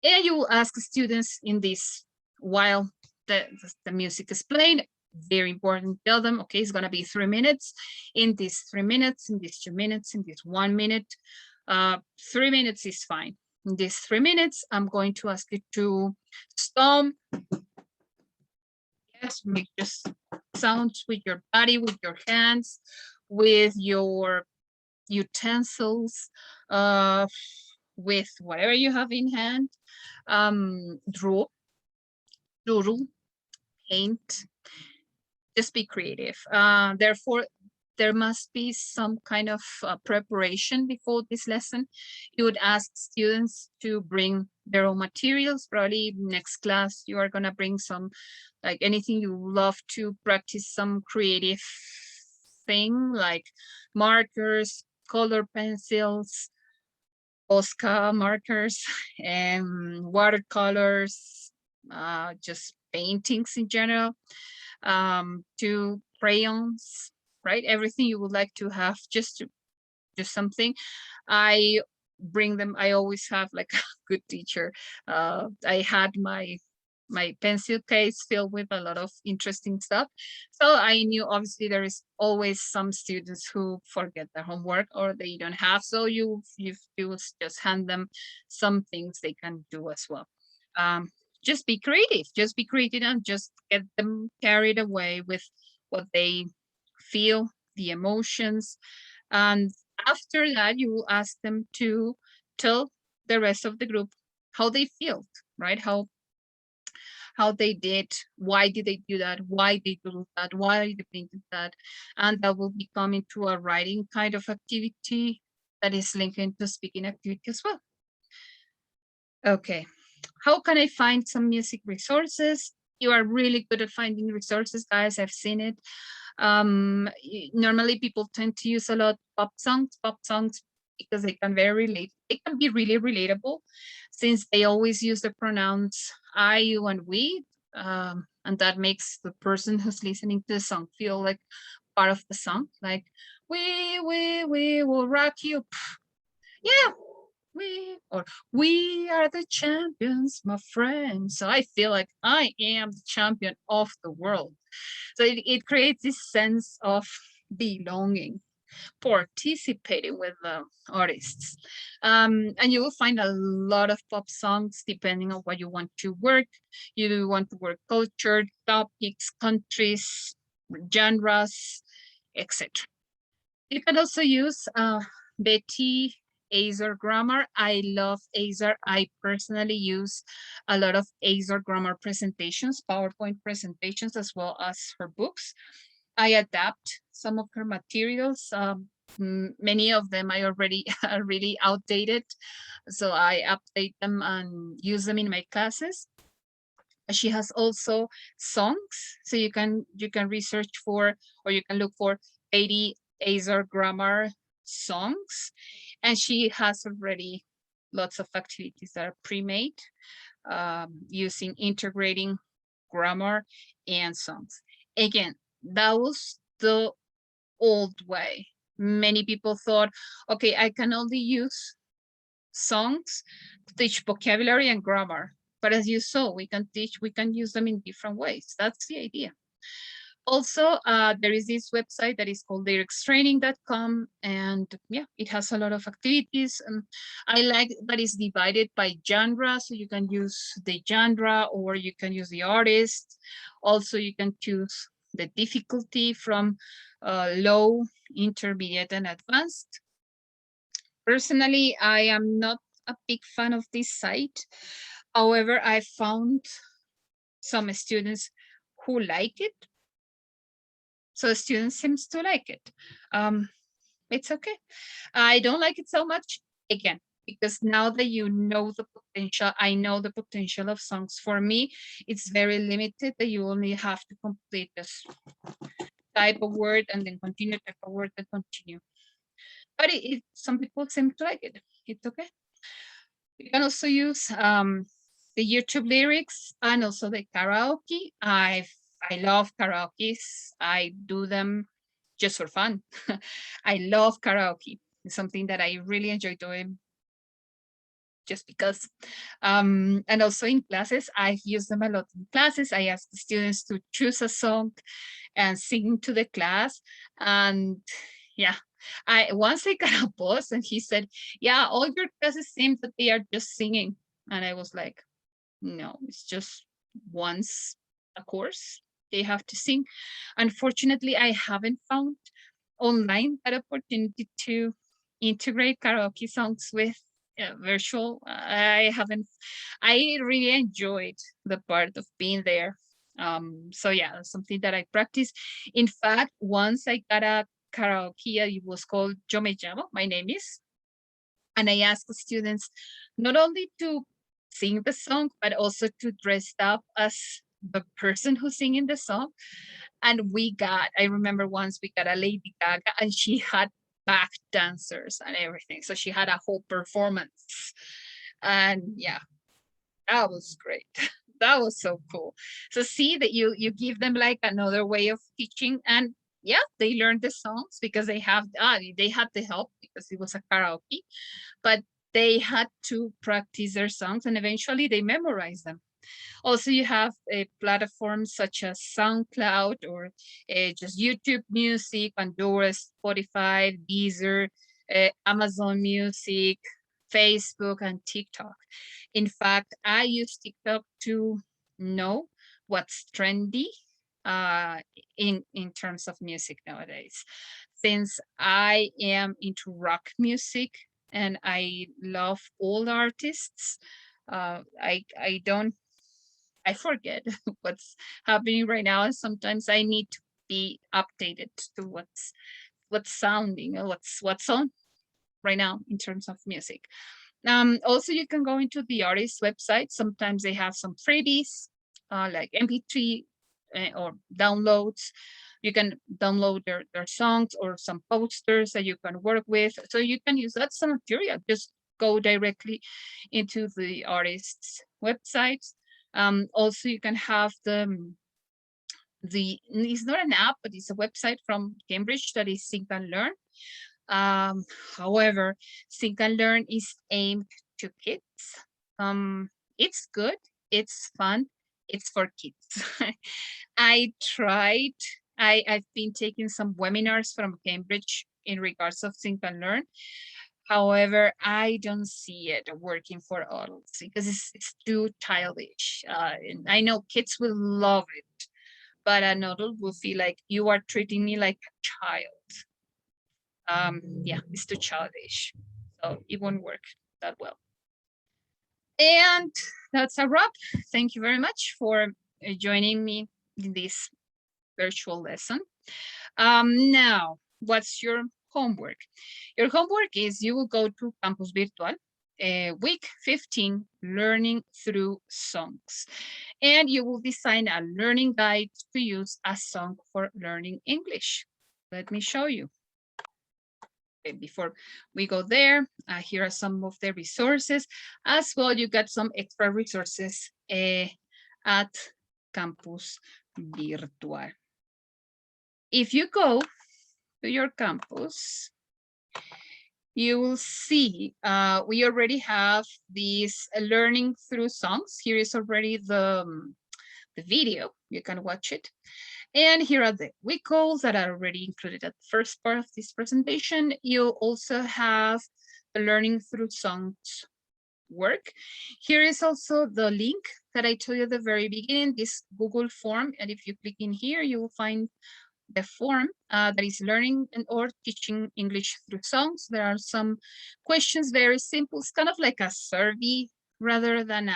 And you will ask students in this while the music is playing. Very important, tell them, okay, it's going to be 3 minutes. In these 3 minutes, in these 2 minutes, in this 1 minute, 3 minutes is fine. In these 3 minutes, I'm going to ask you to stomp. Yes, make just sounds with your body, with your hands, with your utensils, with whatever you have in hand. Draw, doodle, paint, just be creative. Therefore, there must be some kind of preparation before this lesson. You would ask students to bring their own materials. Probably next class, you are going to bring some, like anything you love to practice some creative thing, like markers, color pencils, Posca markers, and watercolors, just paintings in general, to crayons, right? Everything you would like to have just to do something. I bring them. I always have like a good teacher. I had my pencil case filled with a lot of interesting stuff. So I knew obviously there is always some students who forget their homework or they don't have. So you just hand them some things they can do as well. Just be creative and just get them carried away with what they feel, the emotions. And after that, you will ask them to tell the rest of the group how they feel, right? How they did, why did they do that, why they do that, why they painted that. And that will become into a writing kind of activity that is linked into speaking activity as well. Okay, how can I find some music resources? You are really good at finding resources, guys. I've seen it. Normally people tend to use a lot pop songs because they can they can be really relatable since they always use the pronouns I, you, and we. And that makes the person who's listening to the song feel like part of the song, like we will rock you. Yeah, we are the champions, my friend. So I feel like I am the champion of the world. So it creates this sense of belonging, participating with the artists. And you will find a lot of pop songs depending on what you want to work. You want to work culture, topics, countries, genres, etc. You can also use Betty Azor Grammar. I love Azor. I personally use a lot of Azor Grammar presentations, PowerPoint presentations, as well as her books. I adapt some of her materials. Many of them I already are really outdated, so I update them and use them in my classes. She has also songs, so you can research for, or you can look for 80 Azor grammar songs, and she has already lots of activities that are pre-made, using integrating grammar and songs. Again, that was the old way. Many people thought, okay, I can only use songs to teach vocabulary and grammar. But as you saw, we can use them in different ways. That's the idea. Also, there is this website that is called lyricstraining.com, and yeah, it has a lot of activities. And I like that it's divided by genre, so you can use the genre or you can use the artist. Also, you can choose the difficulty from low, intermediate, and advanced. Personally, I am not a big fan of this site. However, I found some students who like it. So the students seems to like it. It's okay. I don't like it so much, again, because now that you know the potential, I know the potential of songs. For me, it's very limited that you only have to complete this type of word and then continue, type of word and continue. But some people seem to like it. It's okay. You can also use the YouTube lyrics and also the karaoke. I love karaoke's. I do them just for fun. I love karaoke. It's something that I really enjoy doing just because. And also in classes, I use them a lot in classes. I ask the students to choose a song and sing to the class. And yeah, I once I got a boss and he said, yeah, all your classes seem that they are just singing. And I was like, no, it's just once a course they have to sing. Unfortunately, I haven't found online that opportunity to integrate karaoke songs with virtual. I haven't. I really enjoyed the part of being there. So yeah, something that I practice. In fact, once I got a karaoke, it was called Yo Me Llamo, my name is, and I asked the students not only to sing the song, but also to dress up as the person who's singing the song. And I remember once we got a Lady Gaga and she had back dancers and everything. So she had a whole performance. And yeah, that was great. That was so cool. So see that you give them like another way of teaching, and yeah, they learned the songs because they had the help because it was a karaoke, but they had to practice their songs and eventually they memorized them. Also, you have platforms such as SoundCloud or just YouTube Music, Pandora, Spotify, Deezer, Amazon Music, Facebook, and TikTok. In fact, I use TikTok to know what's trendy in terms of music nowadays. Since I am into rock music and I love old artists, I don't I forget what's happening right now, and sometimes I need to be updated to what's sounding or what's on right now in terms of music. Also, you can go into the artist website. Sometimes they have some freebies, like MP3 or downloads. You can download their songs or some posters that you can work with. So you can use that some material. Just go directly into the artist's websites. Also, you can have it's not an app, but it's a website from Cambridge that is Think and Learn. However, Think and Learn is aimed to kids. It's good, it's fun, it's for kids. I tried, I've been taking some webinars from Cambridge in regards of Think and Learn. However, I don't see it working for adults because it's too childish. And I know kids will love it, but an adult will feel like you are treating me like a child. Yeah, it's too childish. So it won't work that well. And that's a wrap. Thank you very much for joining me in this virtual lesson. Now, what's your homework? Your homework is you will go to Campus Virtual, week 15, learning through songs. And you will design a learning guide to use a song for learning English. Let me show you. Okay, before we go there, here are some of the resources. As well, you got some extra resources at Campus Virtual. If you go to your campus, you will see we already have these learning through songs. Here is already the video. You can watch it. And here are the week goals that are already included at the first part of this presentation. You'll also have the learning through songs work. Here is also the link that I told you at the very beginning, this Google form. And if you click in here, you will find the form that is learning and or teaching English through songs. There are some questions, very simple. It's kind of like a survey rather than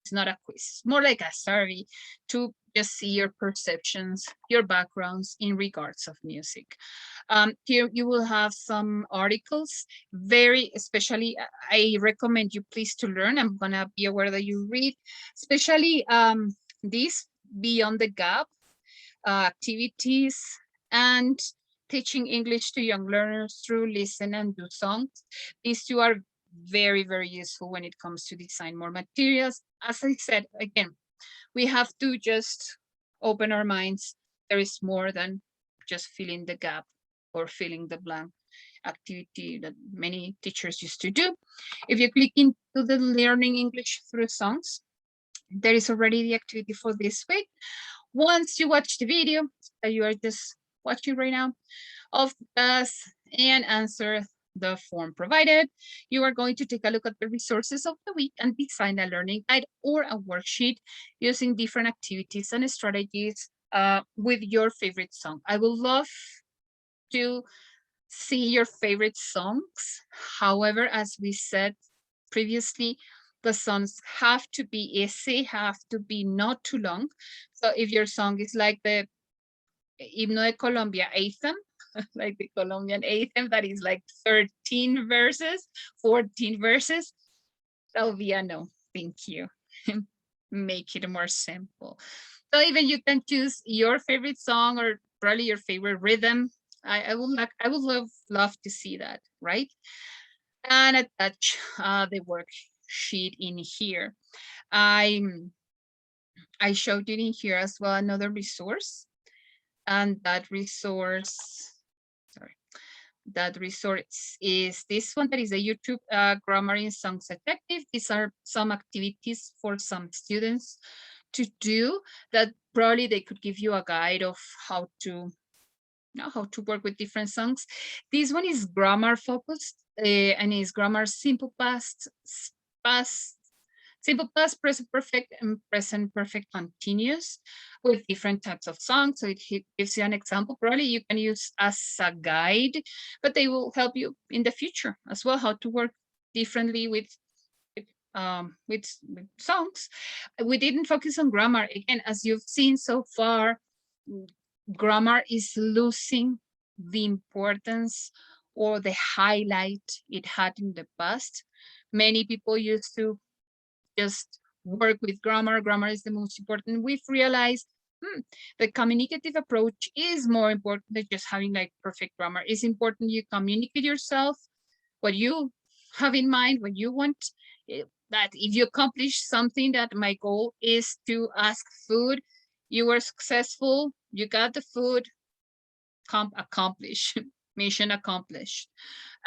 it's not a quiz. It's more like a survey to just see your perceptions, your backgrounds in regards of music. Here you will have some articles, very especially, I recommend you please to learn. I'm gonna be aware that you read, especially this Beyond the Gap, activities and teaching English to young learners through listen and do songs. These two are very, very useful when it comes to design more materials. As I said, again, we have to just open our minds. There is more than just filling the gap or filling the blank activity that many teachers used to do. If you click into the learning English through songs, there is already the activity for this week. Once you watch the video that you are just watching right now of us and answer the form provided, you are going to take a look at the resources of the week and design a learning guide or a worksheet using different activities and strategies with your favorite song. I would love to see your favorite songs. However, as we said previously, the songs have to be easy, have to be not too long. So if your song is like the Himno de Colombia anthem, like the Colombian anthem that is like 13 verses, 14 verses, that'll be a no, thank you. Make it more simple. So even you can choose your favorite song or probably your favorite rhythm. I would love to see that, right? And attach the worksheet in here. I showed it in here as well, another resource. And that resource is this one that is a YouTube Grammar in Songs Detective. These are some activities for some students to do that probably they could give you a guide of how to work with different songs. This one is grammar focused and is grammar simple past, simple past, present perfect, and present perfect continuous with different types of songs. So it gives you an example. Probably you can use as a guide, but they will help you in the future as well, how to work differently with songs. We didn't focus on grammar. Again, as you've seen so far, grammar is losing the importance or the highlight it had in the past. Many people used to just work with grammar. Grammar is the most important. We've realized the communicative approach is more important than just having like perfect grammar. It's important you communicate yourself, what you have in mind, what you want. That if you accomplish something, that my goal is to ask food, you were successful, you got the food, accomplished, mission accomplished.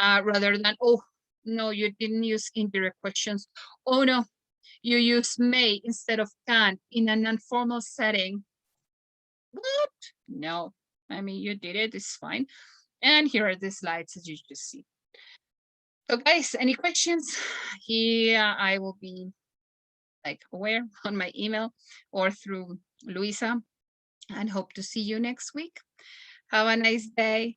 Rather than, oh, no, you didn't use indirect questions. Oh, no, you use may instead of can in an informal setting. What? No, I mean, you did it, it's fine. And here are the slides as you just see. So guys, any questions? Here I will be like aware on my email or through Luisa, and hope to see you next week. Have a nice day.